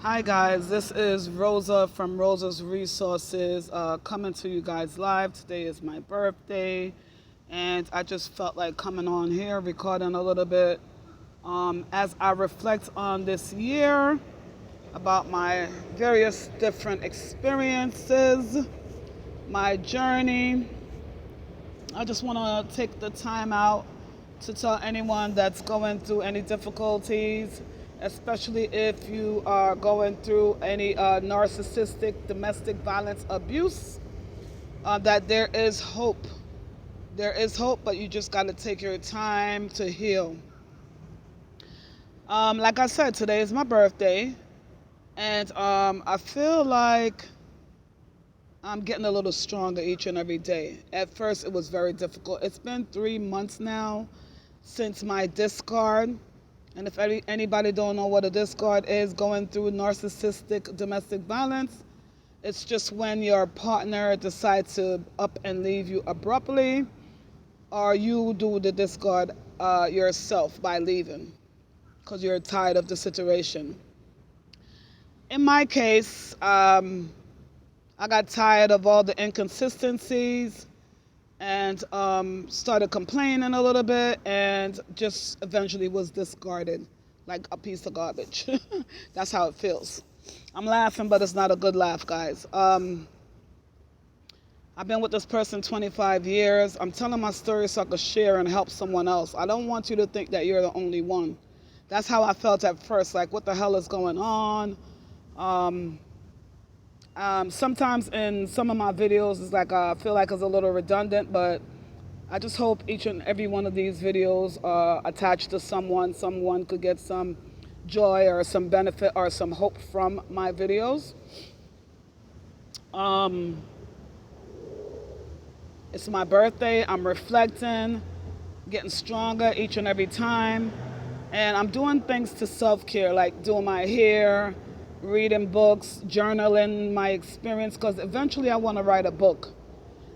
Hi guys, this is Rosa from Rosa's Resources coming to you guys live. Today is my birthday and I just felt like coming on here recording a little bit as I reflect on this year about my various different experiences, my journey. I just want to take the time out to tell anyone that's going through any difficulties, especially if you are going through any narcissistic domestic violence abuse, that there is hope. There is hope, but you just got to take your time to heal. Like I said, today is my birthday, and I feel like I'm getting a little stronger each and every day. At first, it was very difficult. It's been 3 months now since my discard. And if anybody don't know what a discard is, going through narcissistic domestic violence, it's just when your partner decides to up and leave you abruptly, or you do the discard yourself by leaving because you're tired of the situation. In my case, I got tired of all the inconsistencies and started complaining a little bit and just eventually was discarded like a piece of garbage. That's how it feels. I'm laughing, but it's not a good laugh, guys. I've been with this person 25 years. I'm telling my story so I could share and help someone else. I don't want you to think that you're the only one. That's how I felt at first, like what the hell is going on? Sometimes in some of my videos, it's like I feel like it's a little redundant, but I just hope each and every one of these videos are attached to someone. Someone could get some joy or some benefit or some hope from my videos. It's my birthday. I'm reflecting, getting stronger each and every time. And I'm doing things to self-care, like doing my hair, reading books, journaling my experience, because eventually I want to write a book.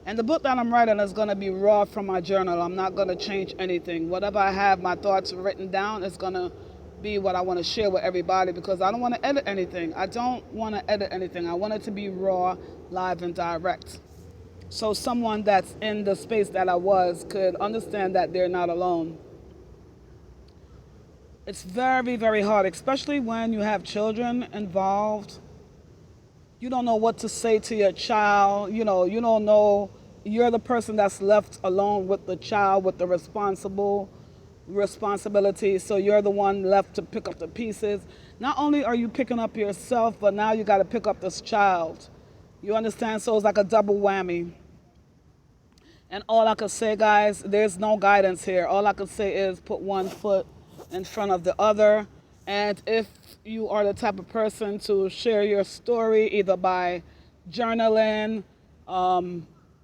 And the book that I'm writing is going to be raw from my journal. I'm not going to change anything. Whatever I have, my thoughts written down, is going to be what I want to share with everybody, because I don't want to edit anything. I don't want to edit anything. I want it to be raw, live, and direct. So someone that's in the space that I was could understand that they're not alone. It's very, very hard, especially when you have children involved. You don't know what to say to your child. You don't know. You're the person that's left alone with the child with the responsibility. So you're the one left to pick up the pieces. Not only are you picking up yourself, but now you got to pick up this child. You understand? So it's like a double whammy. And all I could say, guys, there's no guidance here. All I could say is put one foot in front of the other. And if you are the type of person to share your story either by journaling,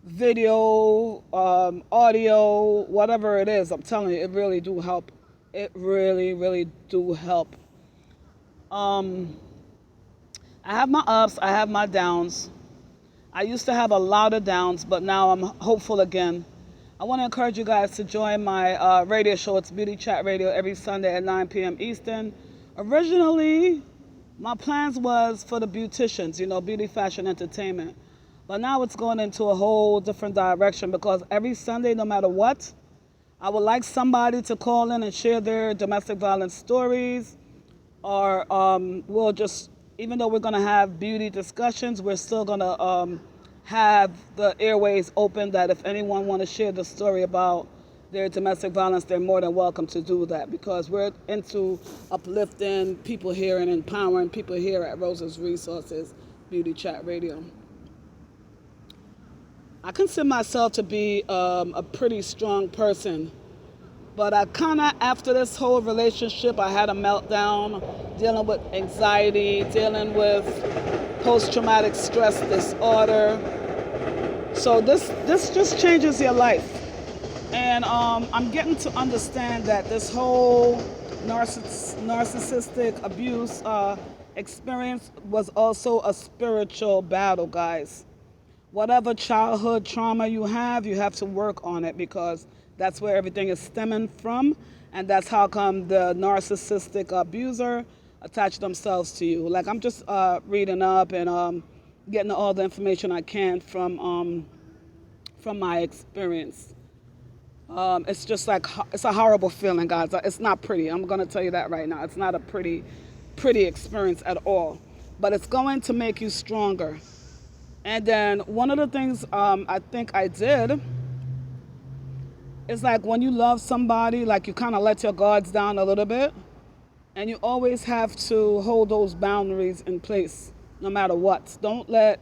video, audio, whatever it is, I'm telling you, it really do help. It really, really do help. I have my ups, I have my downs. I used to have a lot of downs, but now I'm hopeful again. I want to encourage you guys to join my radio show. It's Beauty Chat Radio every Sunday at 9 p.m. Eastern. Originally, my plans was for the beauticians, beauty, fashion, entertainment. But now it's going into a whole different direction, because every Sunday, no matter what, I would like somebody to call in and share their domestic violence stories, or we'll just, even though we're going to have beauty discussions, we're still going to have the airways open, that if anyone want to share the story about their domestic violence, they're more than welcome to do that, because we're into uplifting people here and empowering people here at Rosa's Resources Beauty Chat Radio. I consider myself to be a pretty strong person, but I kind of, after this whole relationship, I had a meltdown, dealing with anxiety, dealing with post-traumatic stress disorder. So this just changes your life. And I'm getting to understand that this whole narcissistic abuse experience was also a spiritual battle, guys. Whatever childhood trauma you have to work on it, because that's where everything is stemming from. And that's how come the narcissistic abuser attach themselves to you. Like I'm just reading up and getting all the information I can from my experience. It's just like it's a horrible feeling, guys. It's not pretty. I'm gonna tell you that right now. It's not a pretty experience at all. But it's going to make you stronger. And then one of the things I think I did is like when you love somebody, like you kind of let your guards down a little bit, and you always have to hold those boundaries in place, no matter what. Don't let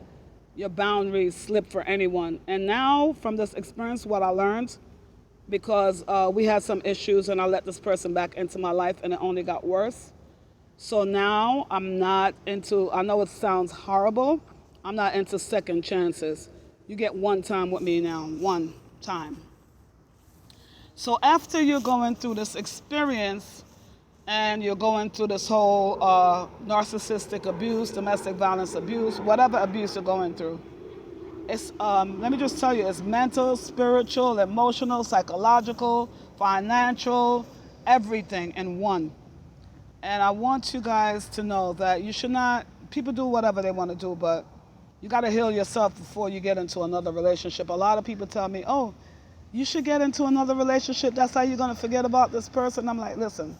your boundaries slip for anyone. And now, from this experience, what I learned, because we had some issues and I let this person back into my life and it only got worse. So now I'm not into, I know it sounds horrible, I'm not into second chances. You get one time with me now, one time. So after you're going through this experience and you're going through this whole narcissistic abuse, domestic violence abuse, whatever abuse you're going through, it's, let me just tell you, it's mental, spiritual, emotional, psychological, financial, everything in one. And I want you guys to know that you should not, people do whatever they want to do, but you got to heal yourself before you get into another relationship. A lot of people tell me, oh, you should get into another relationship. That's how you're going to forget about this person. I'm like, listen,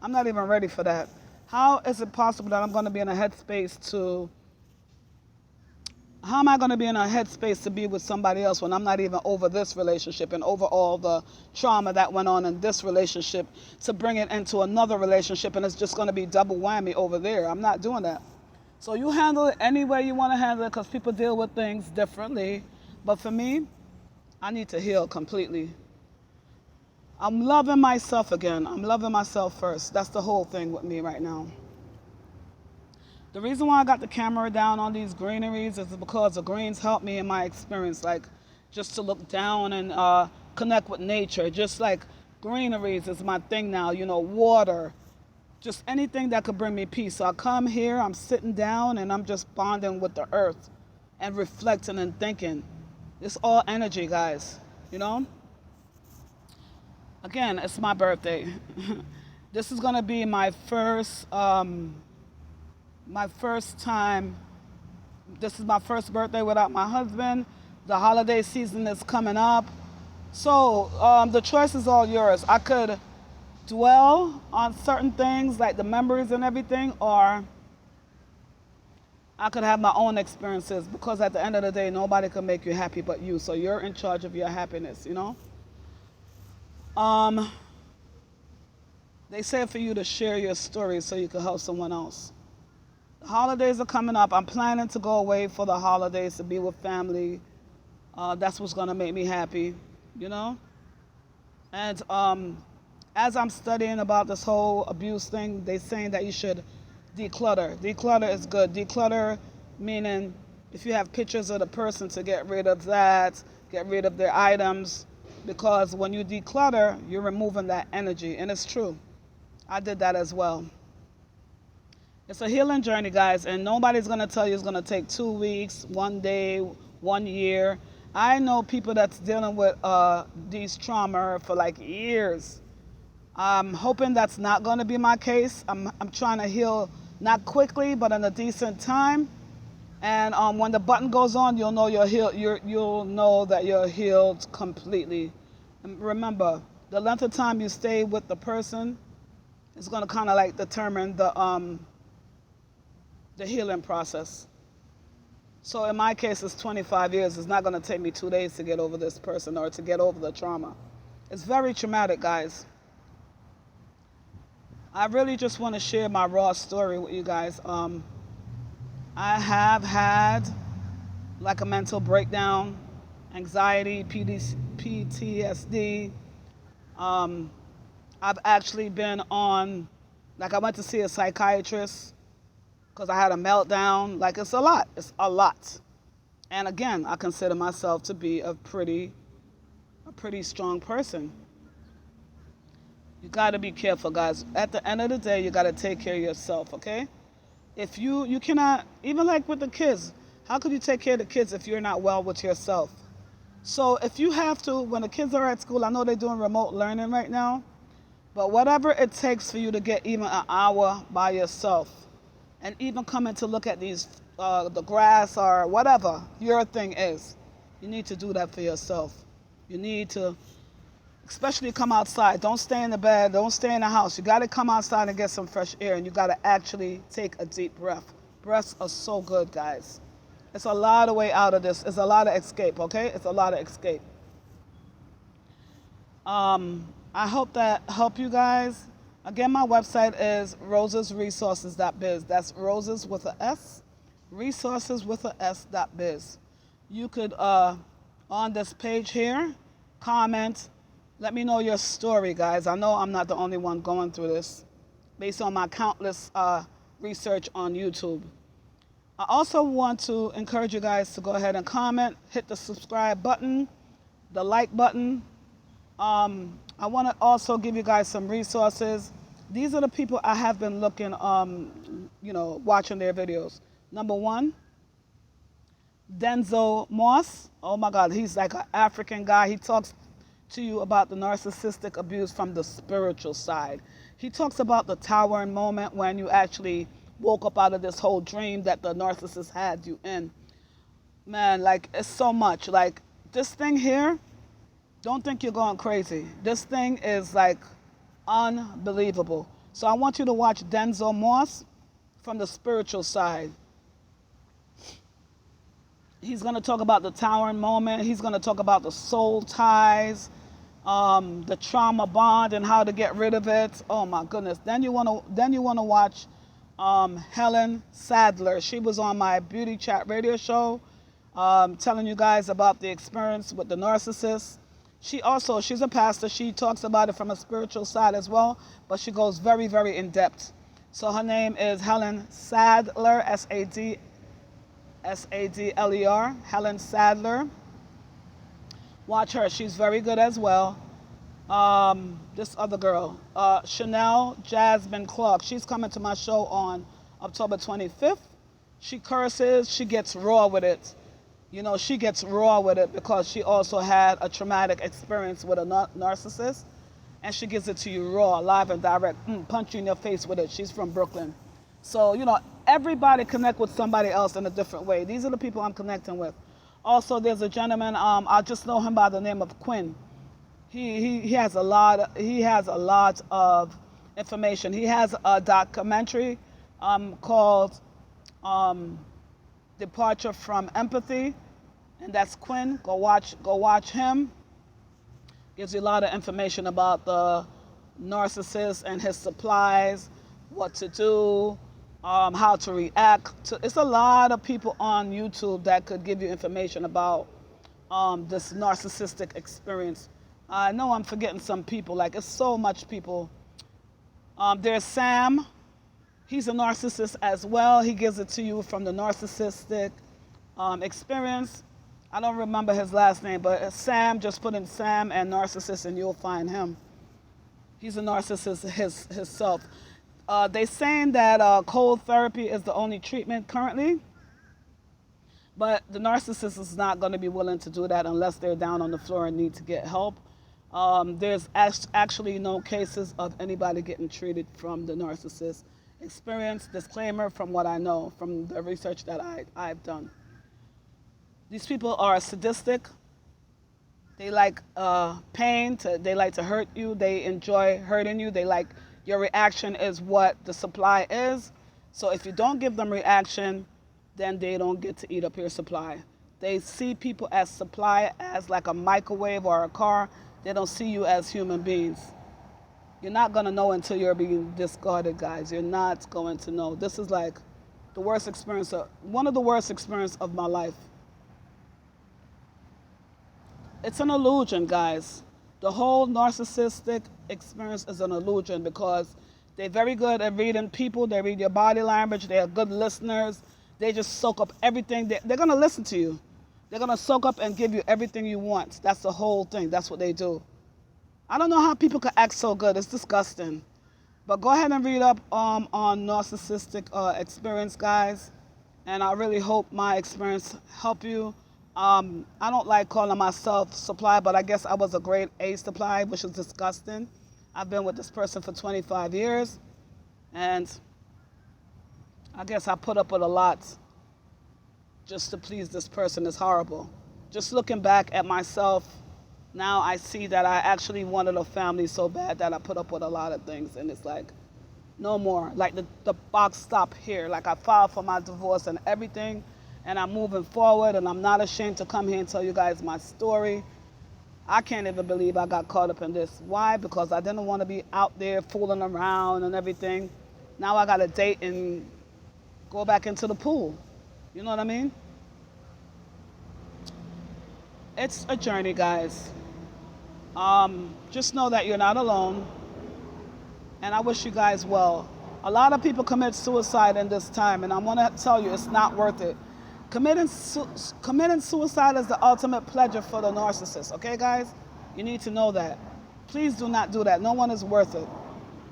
I'm not even ready for that. How is it possible that I'm going to be in a headspace to, how am I going to be in a headspace to be with somebody else when I'm not even over this relationship and over all the trauma that went on in this relationship to bring it into another relationship, and it's just going to be double whammy over there? I'm not doing that. So you handle it any way you want to handle it, because people deal with things differently. But for me, I need to heal completely. I'm loving myself again. I'm loving myself first. That's the whole thing with me right now. The reason why I got the camera down on these greeneries is because the greens help me in my experience, like just to look down and connect with nature. Just like greeneries is my thing now, you know, water, just anything that could bring me peace. So I come here, I'm sitting down, and I'm just bonding with the earth and reflecting and thinking. It's all energy, guys, you know? Again, it's my birthday. This is gonna be my first time, this is my first birthday without my husband. The holiday season is coming up. So the choice is all yours. I could dwell on certain things like the memories and everything, or I could have my own experiences, because at the end of the day, nobody can make you happy but you. So you're in charge of your happiness, you know? They say for you to share your story so you can help someone else. The holidays are coming up. I'm planning to go away for the holidays to be with family. That's what's going to make me happy, you know? And as I'm studying about this whole abuse thing, they're saying that you should declutter. Declutter is good. Declutter meaning if you have pictures of the person, to get rid of that, get rid of their items, because when you declutter, you're removing that energy. And it's true. I did that as well. It's a healing journey, guys, and nobody's going to tell you it's going to take 2 weeks, 1 day, 1 year. I know people that's dealing with these trauma for like years. I'm hoping that's not going to be my case. I'm trying to heal, not quickly, but in a decent time. And when the button goes on, you'll know you're healed. You'll know that you're healed completely. And remember, the length of time you stay with the person is going to kind of like determine the healing process. So in my case, it's 25 years. It's not going to take me 2 days to get over this person or to get over the trauma. It's very traumatic, guys. I really just want to share my raw story with you guys. I have had like a mental breakdown, anxiety, PTSD. I've actually been on, like I went to see a psychiatrist because I had a meltdown. Like it's a lot. It's a lot. And again, I consider myself to be a pretty strong person. You got to be careful, guys. At the end of the day, you got to take care of yourself, okay? If you cannot, even like with the kids, how could you take care of the kids if you're not well with yourself? So if you have to, when the kids are at school, I know they're doing remote learning right now. But whatever it takes for you to get even an hour by yourself, and even coming to look at these, the grass or whatever your thing is, you need to do that for yourself. You need to, especially come outside. Don't stay in the bed. Don't stay in the house. You got to come outside and get some fresh air, and you got to actually take a deep breath. Breaths are so good, guys. It's a lot of way out of this. It's a lot of escape, okay? It's a lot of escape. I hope that helped you guys. Again, my website is rosesresources.biz. That's roses with a S, resources with a S.biz. You could, on this page here, comment, let me know your story, guys. I know I'm not the only one going through this based on my countless research on YouTube. I also want to encourage you guys to go ahead and comment, hit the subscribe button, the like button. I want to also give you guys some resources. These are the people I have been looking, watching their videos. Number one, Denzel Moss. Oh my God, he's like an African guy. He talks to you about the narcissistic abuse from the spiritual side. He talks about the towering moment when you actually woke up out of this whole dream that the narcissist had you in. Man, like, it's so much. Like, this thing here, don't think you're going crazy. This thing is like unbelievable. So I want you to watch Denzel Moss from the spiritual side. He's going to talk about the towering moment. He's going to talk about the soul ties, the trauma bond, and how to get rid of it. Oh my goodness! Then you want to watch Helen Sadler. She was on my Beauty Chat radio show, telling you guys about the experience with the narcissist. She's a pastor. She talks about it from a spiritual side as well, but she goes very, very in depth. So her name is Helen Sadler, Sadler, Helen Sadler. Watch her. She's very good as well. This other girl, Chanel Jasmine Clark. She's coming to my show on October 25th. She curses. She gets raw with it. She gets raw with it because she also had a traumatic experience with a narcissist. And she gives it to you raw, live and direct, punch you in your face with it. She's from Brooklyn. So, everybody connect with somebody else in a different way. These are the people I'm connecting with. Also, there's a gentleman, I just know him by the name of Quinn. He has a lot of information. He has a documentary called Departure from Empathy, and that's Quinn. Go watch him. Gives you a lot of information about the narcissist and his supplies, what to do, how to react. It's a lot of people on YouTube that could give you information about this narcissistic experience. I know I'm forgetting some people. Like, it's so much people. There's Sam. He's a narcissist as well. He gives it to you from the narcissistic experience. I don't remember his last name, but Sam, just put in Sam and narcissist and you'll find him. He's a narcissist himself. They're saying that cold therapy is the only treatment currently, but the narcissist is not going to be willing to do that unless they're down on the floor and need to get help. There's actually no cases of anybody getting treated from the narcissist experience. Disclaimer from what I know, from the research that I've done. These people are sadistic. They like pain. They like to hurt you. They enjoy hurting you. Your reaction is what the supply is. So if you don't give them reaction, then they don't get to eat up your supply. They see people as supply, as like a microwave or a car. They don't see you as human beings. You're not going to know until you're being discarded, guys. You're not going to know. This is like the worst experience, one of the worst experiences of my life. It's an illusion, guys. The whole narcissistic experience is an illusion because they're very good at reading people. They read your body language. They are good listeners. They just soak up everything. They're going to listen to you. They're going to soak up and give you everything you want. That's the whole thing. That's what they do. I don't know how people can act so good. It's disgusting. But go ahead and read up on narcissistic experience, guys. And I really hope my experience helped you. I don't like calling myself supply, but I guess I was a grade A supply, which is disgusting. I've been with this person for 25 years, and I guess I put up with a lot just to please this person. Is horrible. Just looking back at myself, now I see that I actually wanted a family so bad that I put up with a lot of things, and it's like, no more. Like the box stopped here. Like I filed for my divorce and everything, and I'm moving forward, and I'm not ashamed to come here and tell you guys my story. I can't even believe I got caught up in this. Why? Because I didn't want to be out there fooling around and everything. Now I got to date and go back into the pool. You know what I mean? It's a journey, guys. Just know that you're not alone, and I wish you guys well. A lot of people commit suicide in this time, and I want to tell you it's not worth it. Committing suicide is the ultimate pleasure for the narcissist, okay, guys? You need to know that. Please do not do that. No one is worth it.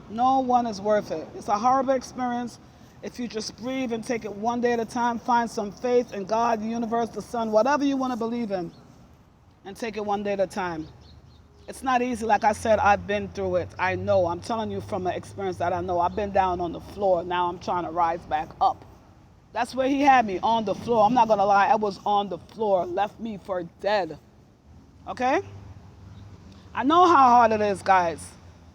No one is worth it. It's a horrible experience. If you just breathe and take it one day at a time, find some faith in God, the universe, the sun, whatever you want to believe in, and take it one day at a time. It's not easy. Like I said, I've been through it. I know. I'm telling you from an experience that I know. I've been down on the floor. Now I'm trying to rise back up. That's where he had me, on the floor. I'm not going to lie. I was on the floor. Left me for dead. Okay? I know how hard it is, guys.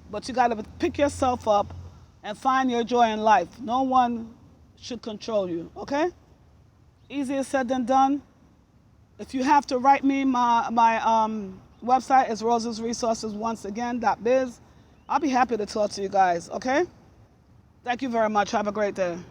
But you got to pick yourself up and find your joy in life. No one should control you. Okay? Easier said than done. If you have to write me, my website is rosesresources once again .biz. I'll be happy to talk to you guys. Okay? Thank you very much. Have a great day.